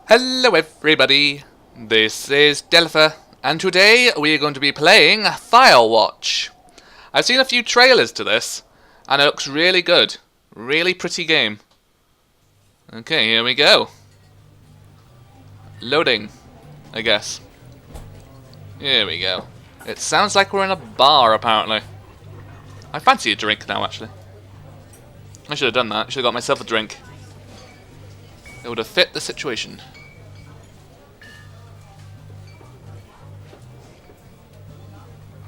Hello everybody, this is Delilah, and today we are going to be playing Firewatch. I've seen a few trailers to this, and it looks really good. Really pretty game. Okay, here we go. Loading, I guess. Here we go. It sounds like we're in a bar, apparently. I fancy a drink now, actually. I should have done that. I should have got myself a drink. It would have fit the situation.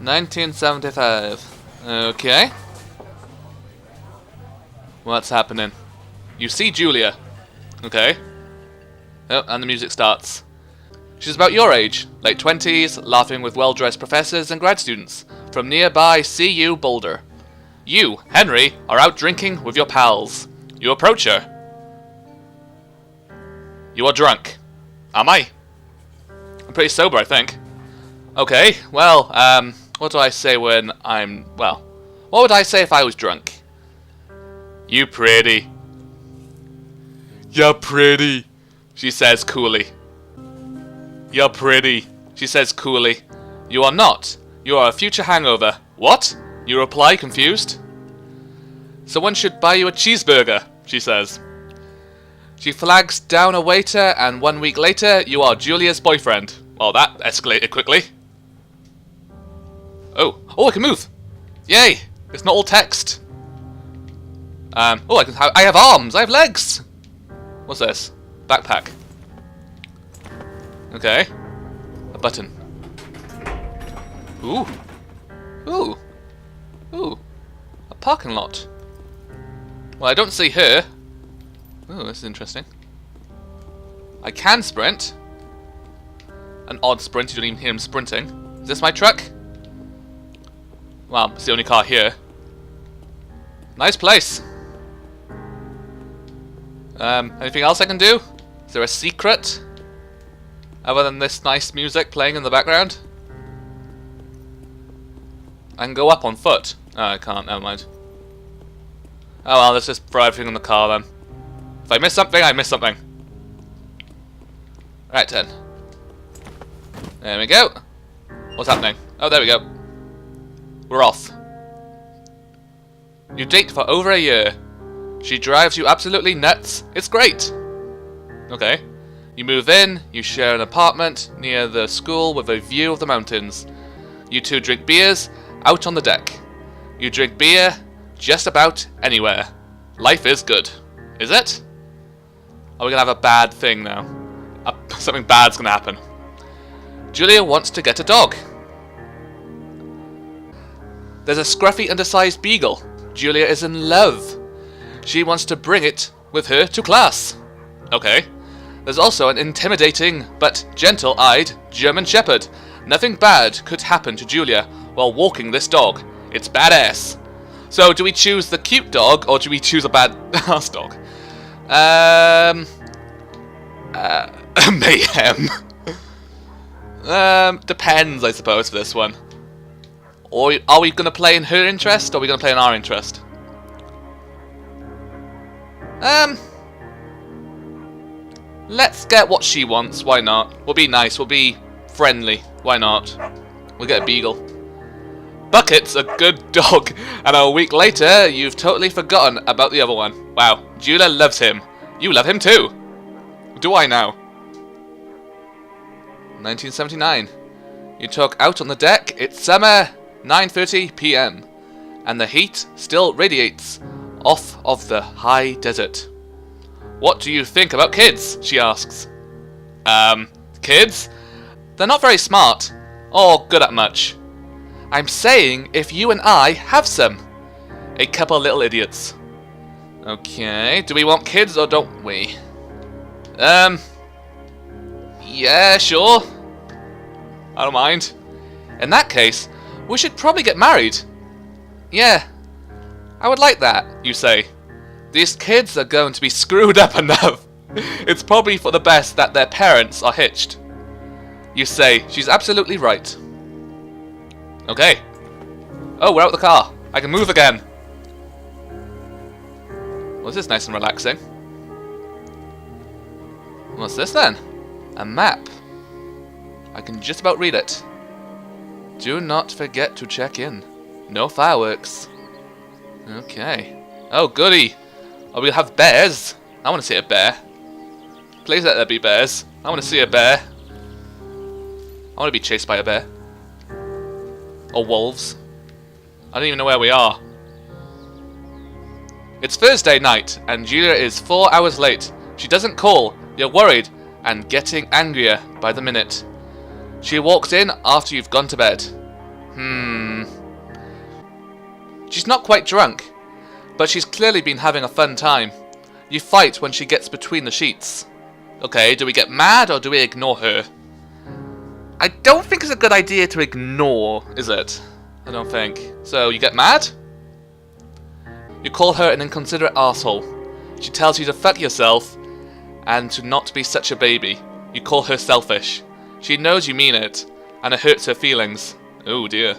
$19.75. Okay. What's happening? You see Julia. Okay. Oh, and the music starts. She's about your age, late 20s, laughing with well-dressed professors and grad students from nearby CU Boulder. You, Henry, are out drinking with your pals. You approach her. You are drunk. Am I? I'm pretty sober, I think. Okay, well, what do I say when I'm... well, what would I say if I was drunk? You pretty. You're pretty, she says coolly. You're pretty, she says coolly. You are not. You are a future hangover. What? You reply, confused. Someone should buy you a cheeseburger, she says. She flags down a waiter, and 1 week later, you are Julia's boyfriend. Well, that escalated quickly. Oh, I can move! Yay! It's not all text. I have arms! I have legs! What's this? Backpack. Okay. A button. Ooh. Ooh. Ooh. A parking lot. Well, I don't see her. Ooh, this is interesting. I can sprint. An odd sprint, you don't even hear him sprinting. Is this my truck? Well, it's the only car here. Nice place. Anything else I can do? Is there a secret? Other than this nice music playing in the background? I can go up on foot. Oh, I can't, never mind. Oh well, let's just throw everything in the car then. If I miss something, I miss something. Right then. There we go. What's happening? Oh, there we go. We're off. You date for over a year. She drives you absolutely nuts. It's great. Okay. You move in, you share an apartment near the school with a view of the mountains. You two drink beers out on the deck. You drink beer just about anywhere. Life is good. Is it? Are we going to have a bad thing now? Something bad's going to happen. Julia wants to get a dog. There's a scruffy undersized beagle. Julia is in love. She wants to bring it with her to class. Okay. There's also an intimidating but gentle-eyed German Shepherd. Nothing bad could happen to Julia while walking this dog. It's badass. So, do we choose the cute dog or do we choose a bad-ass dog? Mayhem. Depends, I suppose, for this one. Or are we going to play in her interest, or are we going to play in our interest? Let's get what she wants, why not? We'll be nice, we'll be friendly, why not? We'll get a beagle. Bucket's a good dog, and a week later, you've totally forgotten about the other one. Wow, Julia loves him. You love him too. Do I now? 1979. You talk out on the deck, it's summer, 9:30 PM, and the heat still radiates off of the high desert. What do you think about kids? She asks. Kids? They're not very smart, or good at much. I'm saying if you and I have some. A couple little idiots. Okay, do we want kids or don't we? Yeah, sure. I don't mind. In that case, we should probably get married. Yeah, I would like that, you say. These kids are going to be screwed up enough. It's probably for the best that their parents are hitched. You say, she's absolutely right. Okay. Oh, we're out of the car. I can move again. Well, this is nice and relaxing. What's this then? A map. I can just about read it. Do not forget to check in. No fireworks. Okay. Oh, goody. Oh, we'll have bears. I want to see a bear. Please let there be bears. I want to see a bear. I want to be chased by a bear. Or wolves. I don't even know where we are. It's Thursday night, and Julia is 4 hours late. She doesn't call. You're worried, and getting angrier by the minute. She walks in after you've gone to bed. She's not quite drunk, but she's clearly been having a fun time. You fight when she gets between the sheets. Okay, do we get mad or do we ignore her? I don't think it's a good idea to ignore, is it? I don't think. So, you get mad? You call her an inconsiderate arsehole. She tells you to fuck yourself and to not be such a baby. You call her selfish. She knows you mean it, and it hurts her feelings. Oh dear.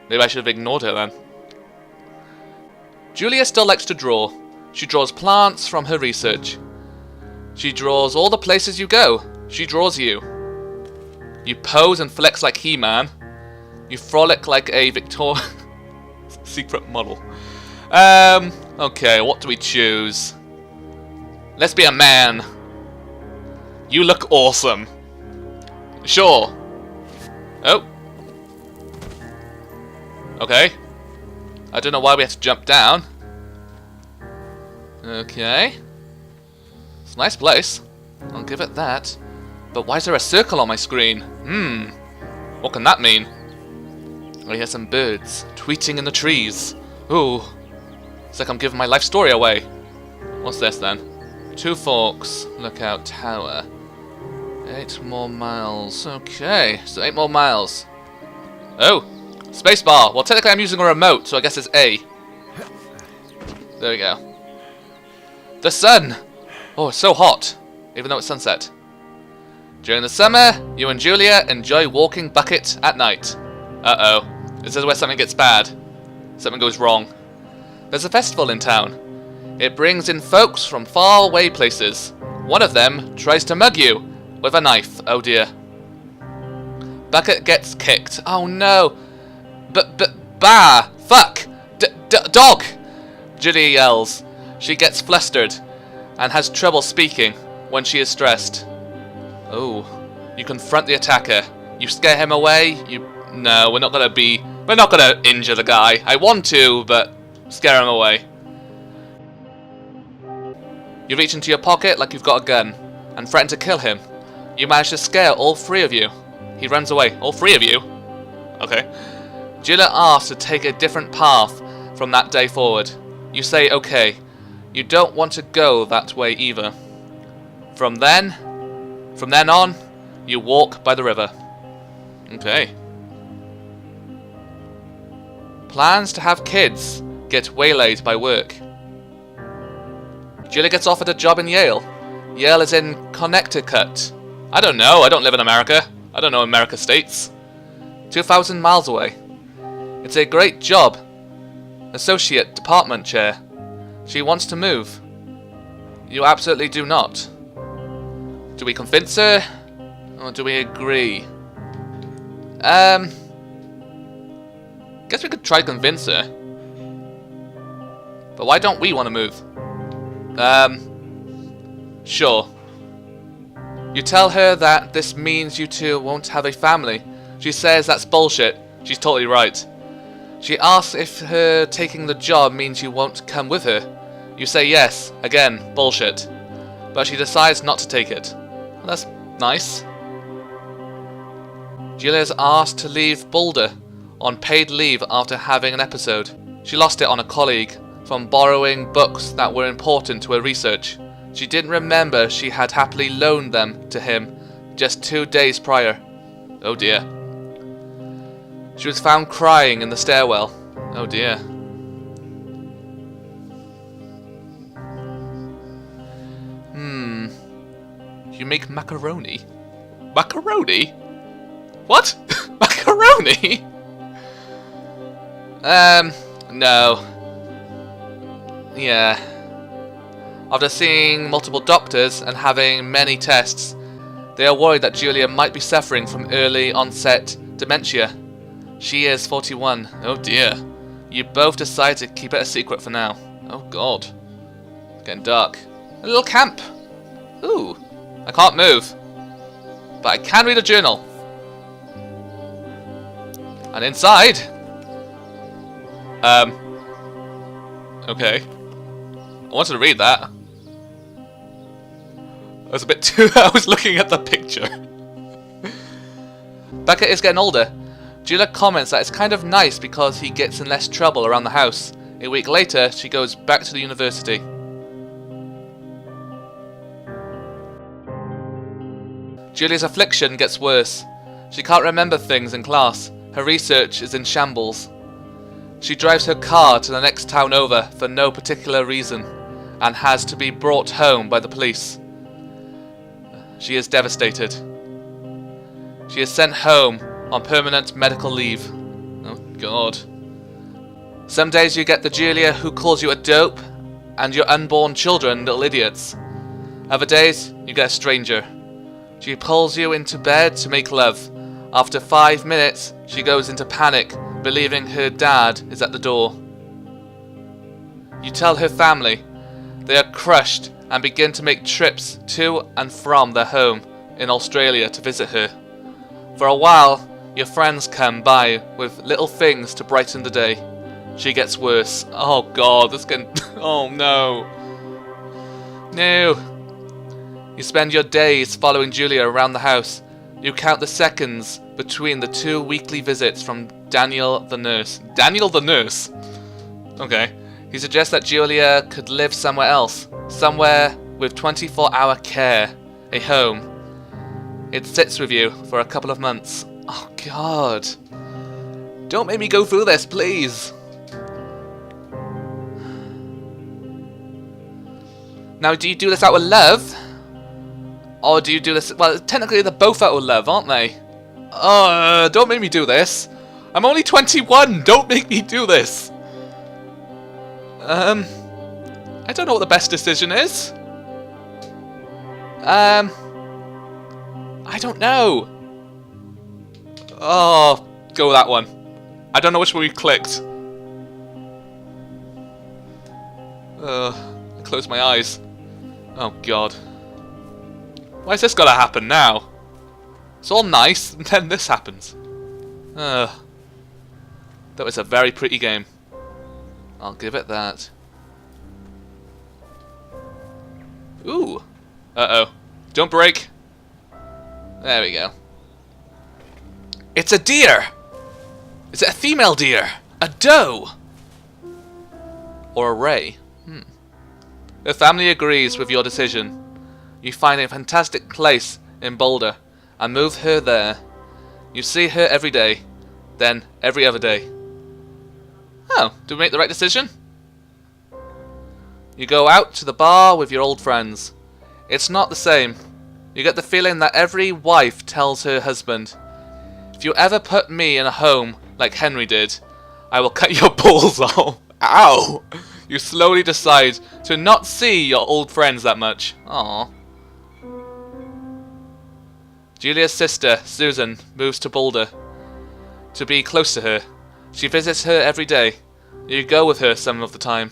Maybe I should have ignored her then. Julia still likes to draw. She draws plants from her research. She draws all the places you go. She draws you. You pose and flex like He-Man. You frolic like a Victorian secret model. Okay, what do we choose? Let's be a man. You look awesome. Sure. Oh. Okay. I don't know why we have to jump down. Okay. It's a nice place. I'll give it that. But why is there a circle on my screen? What can that mean? I hear some birds tweeting in the trees. Ooh. It's like I'm giving my life story away. What's this then? 2 Forks. Lookout Tower. 8 more miles. Okay, so 8 more miles. Oh! Spacebar. Well, technically I'm using a remote, so I guess it's A. There we go. The sun! Oh, it's so hot, even though it's sunset. During the summer, you and Julia enjoy walking bucket at night. Uh-oh. This is where something gets bad. Something goes wrong. There's a festival in town. It brings in folks from far away places. One of them tries to mug you with a knife. Oh dear. Bucket gets kicked. Oh no. Bah! Fuck! Dog! Julia yells. She gets flustered and has trouble speaking when she is stressed. Oh, you confront the attacker. You scare him away. No, we're not gonna injure the guy. I want to, but scare him away. You reach into your pocket like you've got a gun and threaten to kill him. You manage to scare all 3 of you. He runs away. All 3 of you? Okay. Julia asks to take a different path from that day forward. You say okay. You don't want to go that way either. From then on, you walk by the river. Okay. Plans to have kids get waylaid by work. Julia gets offered a job in Yale. Yale is in Connecticut. I don't know. I don't live in America. I don't know America states. 2,000 miles away. It's a great job. Associate department chair. She wants to move. You absolutely do not. Do we convince her? Or do we agree? Guess we could try to convince her. But why don't we want to move? Sure. You tell her that this means you two won't have a family. She says that's bullshit. She's totally right. She asks if her taking the job means you won't come with her. You say yes. Again, bullshit. But she decides not to take it. Well, that's nice. Julia's asked to leave Boulder on paid leave after having an episode. She lost it on a colleague from borrowing books that were important to her research. She didn't remember she had happily loaned them to him just 2 days prior. Oh dear. She was found crying in the stairwell. Oh dear. You make macaroni? Macaroni? What? Macaroni? No. Yeah. After seeing multiple doctors and having many tests, They are worried that Julia might be suffering from early onset dementia. She is 41. Oh dear. You both decide to keep it a secret for now. Oh god. It's getting dark. A little camp. Ooh. I can't move. But I can read a journal. And inside... Okay. I wanted to read that. I was a bit too... I was looking at the picture. Becca is getting older. Julia comments that it's kind of nice because he gets in less trouble around the house. A week later, she goes back to the university. Julia's affliction gets worse. She can't remember things in class. Her research is in shambles. She drives her car to the next town over for no particular reason and has to be brought home by the police. She is devastated. She is sent home on permanent medical leave. Oh god. Some days you get the Julia who calls you a dope and your unborn children little idiots. Other days you get a stranger. She pulls you into bed to make love. After 5 minutes she goes into panic, believing her dad is at the door. You tell her family. They are crushed and begin to make trips to and from their home in Australia to visit her. For a while, your friends come by with little things to brighten the day. She gets worse. Oh god, this can... Oh no. No. You spend your days following Julia around the house. You count the seconds between the 2 weekly visits from Daniel the nurse. Daniel the nurse? Okay. He suggests that Julia could live somewhere else. Somewhere with 24-hour care. A home. It sits with you for a couple of months. Oh god. Don't make me go through this, please. Now, do you do this out of love? Or do you do this... Well, technically they're both out of love, aren't they? Don't make me do this. I'm only 21. Don't make me do this. I don't know what the best decision is. I don't know. Oh, go with that one. I don't know which one we clicked. I closed my eyes. Oh god. Why's this gotta happen now? It's all nice, and then this happens. That was a very pretty game. I'll give it that. Ooh. Uh-oh. Don't break. There we go. It's a deer! Is it a female deer? A doe? Or a ray? The family agrees with your decision. You find a fantastic place in Boulder and move her there. You see her every day, then every other day. Oh, did we make the right decision? You go out to the bar with your old friends. It's not the same. You get the feeling that every wife tells her husband, if you ever put me in a home like Henry did, I will cut your balls off. Ow! You slowly decide to not see your old friends that much. Aww. Julia's sister, Susan, moves to Boulder to be close to her. She visits her every day. You go with her some of the time.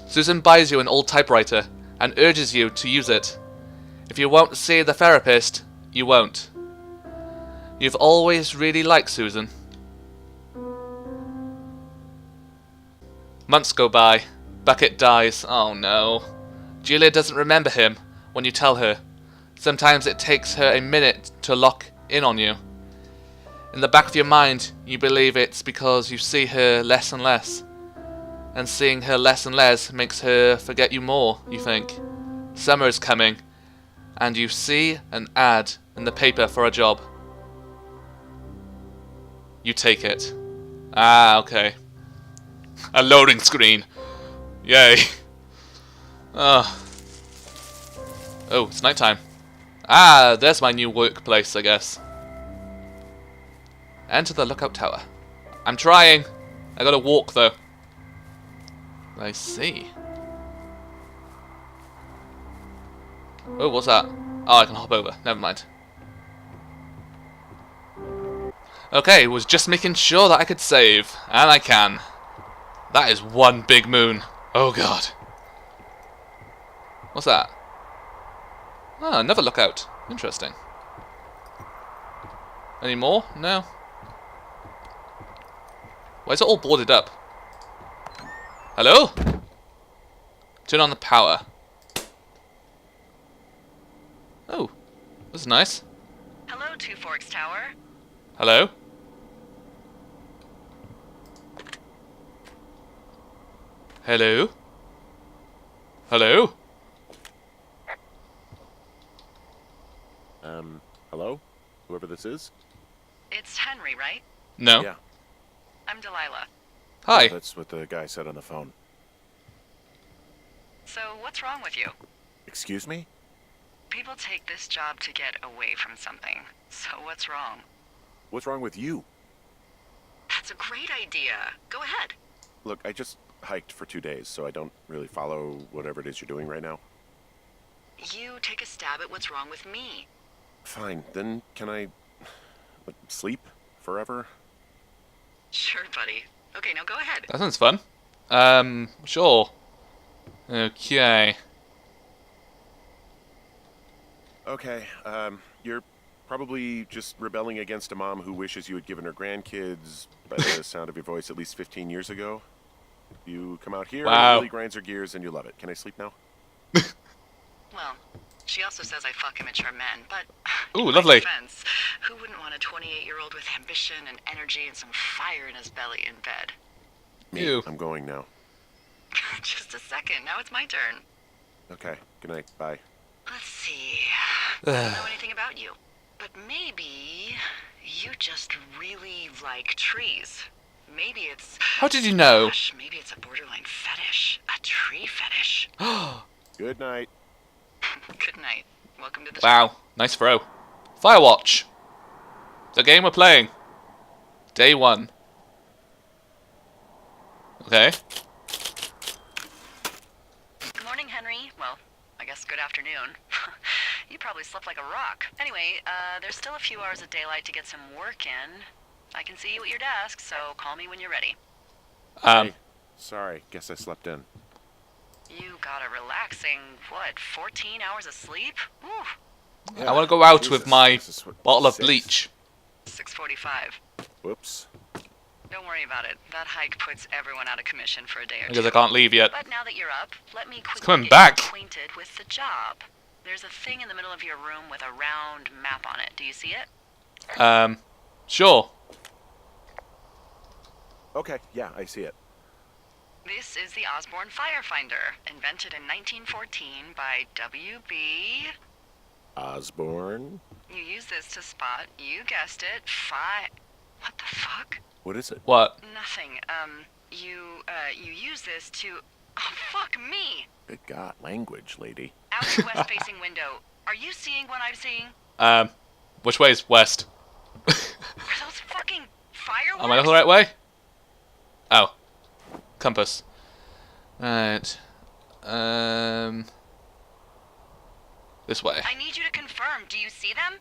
Susan buys you an old typewriter and urges you to use it. If you won't see the therapist, you won't. You've always really liked Susan. Months go by. Bucket dies. Oh no. Julia doesn't remember him when you tell her. Sometimes it takes her a minute to lock in on you. In the back of your mind, you believe it's because you see her less and less. And seeing her less and less makes her forget you more, you think. Summer is coming, and you see an ad in the paper for a job. You take it. Ah, okay. A loading screen. Yay. Oh, it's nighttime. Ah, there's my new workplace, I guess. Enter the lookout tower. I'm trying. I gotta walk, though. I see. Oh, what's that? Oh, I can hop over. Never mind. Okay, was just making sure that I could save. And I can. That is one big moon. Oh god. What's that? Oh, another lookout. Interesting. Any more? No. Why is it all boarded up? Hello? Turn on the power. Oh, this is nice. Hello, Two Forks Tower. Hello? Hello? Hello? Hello? Whoever this is? It's Henry, right? No. Yeah. I'm Delilah. Hi. Yeah, that's what the guy said on the phone. So, what's wrong with you? Excuse me? People take this job to get away from something. So, what's wrong? What's wrong with you? That's a great idea. Go ahead. Look, I just hiked for 2 days, so I don't really follow whatever it is you're doing right now. You take a stab at what's wrong with me. Fine, then can I sleep forever? Sure, buddy. Okay, now go ahead. That sounds fun. Sure. Okay. Okay, you're probably just rebelling against a mom who wishes you had given her grandkids, by the sound of your voice, at least 15 years ago. You come out here, Wow. it really grinds her gears, and you love it. Can I sleep now? Well, she also says I fuck immature men, but... Ooh, in my lovely. defense, who wouldn't want a 28-year-old with ambition and energy and some fire in his belly in bed? Me, Ew. I'm going now. Just a second, now it's my turn. Okay, good night, bye. Let's see. I don't know anything about you, but maybe you just really like trees. Maybe it's... How did you know? Gosh, maybe it's a borderline fetish. A tree fetish. Good night. Good night. Welcome to the Wow, nice throw. Firewatch. The game we're playing. Day 1. Okay. Good morning, Henry. Well, I guess good afternoon. You probably slept like a rock. Anyway, there's still a few hours of daylight to get some work in. I can see you at your desk, so call me when you're ready. Hey, sorry, guess I slept in. You got a relaxing, what, 14 hours of sleep? Ooh, I want to go out Jesus, with my this is what, bottle of 6? bleach. 6:45. Whoops. Don't worry about it. That hike puts everyone out of commission for a day or Because two. I can't leave yet. But now that you're up, let me quickly coming get back. you acquainted with the job. There's a thing in the middle of your room with a round map on it. Do you see it? Sure. Okay, yeah, I see it. This is the Osborne Firefinder, invented in 1914 by W.B. Osborne? You use this to spot, you guessed it, What the fuck? What is it? What? Nothing. You use this to... Oh, fuck me! Good God, language, lady. Out your west-facing window. Are you seeing what I'm seeing? Which way is west? Are those fucking fireworks? Am I looking the right way? Oh. Compass. Right. This way. I need you to confirm. Do you see them?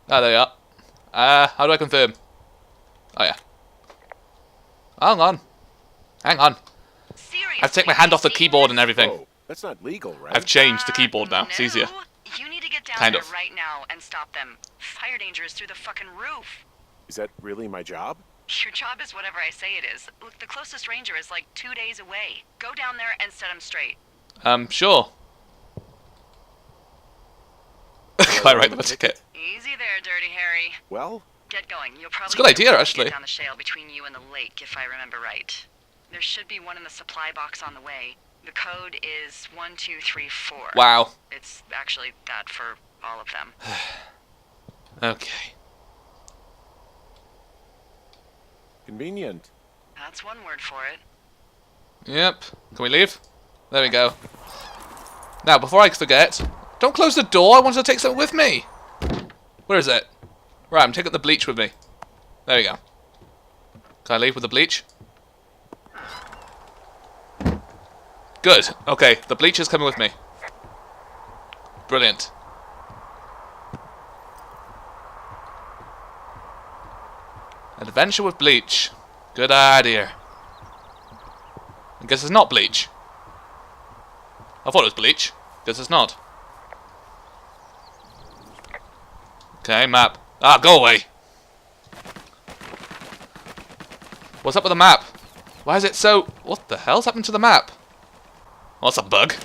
Ah, there you are. How do I confirm? Oh, yeah. Hang on. Hang on. Seriously? I've taken my hand off the keyboard and everything. Whoa, that's not legal, right? I've changed the keyboard now. It's No. easier. You need to get down Kind there of. right now and stop them. Fire danger is through the fucking roof. Is that really my job? Your job is whatever I say it is. Look, the closest ranger is like 2 days away. Go down there and set him straight. Sure. Can I write them a ticket? Easy there, Dirty Harry. Well, Get going. You'll probably It's a good idea, get actually. down the shale between you and the lake, if I remember right. There should be one in the supply box on the way. The code is 1234. Wow. It's actually that for all of them. Okay. convenient. That's one word for it. Yep. Can we leave? There we go. Now, before I forget, don't close the door. I want to take something with me. Where is it? Right, I'm taking the bleach with me. There we go. Can I leave with the bleach? Good. Okay, the bleach is coming with me. Brilliant. Adventure with bleach. Good idea. I guess it's not bleach. I thought it was bleach. Guess it's not. Okay, map. Ah, go away. What's up with the map? Why is it so... What the hell's happened to the map? What's a bug?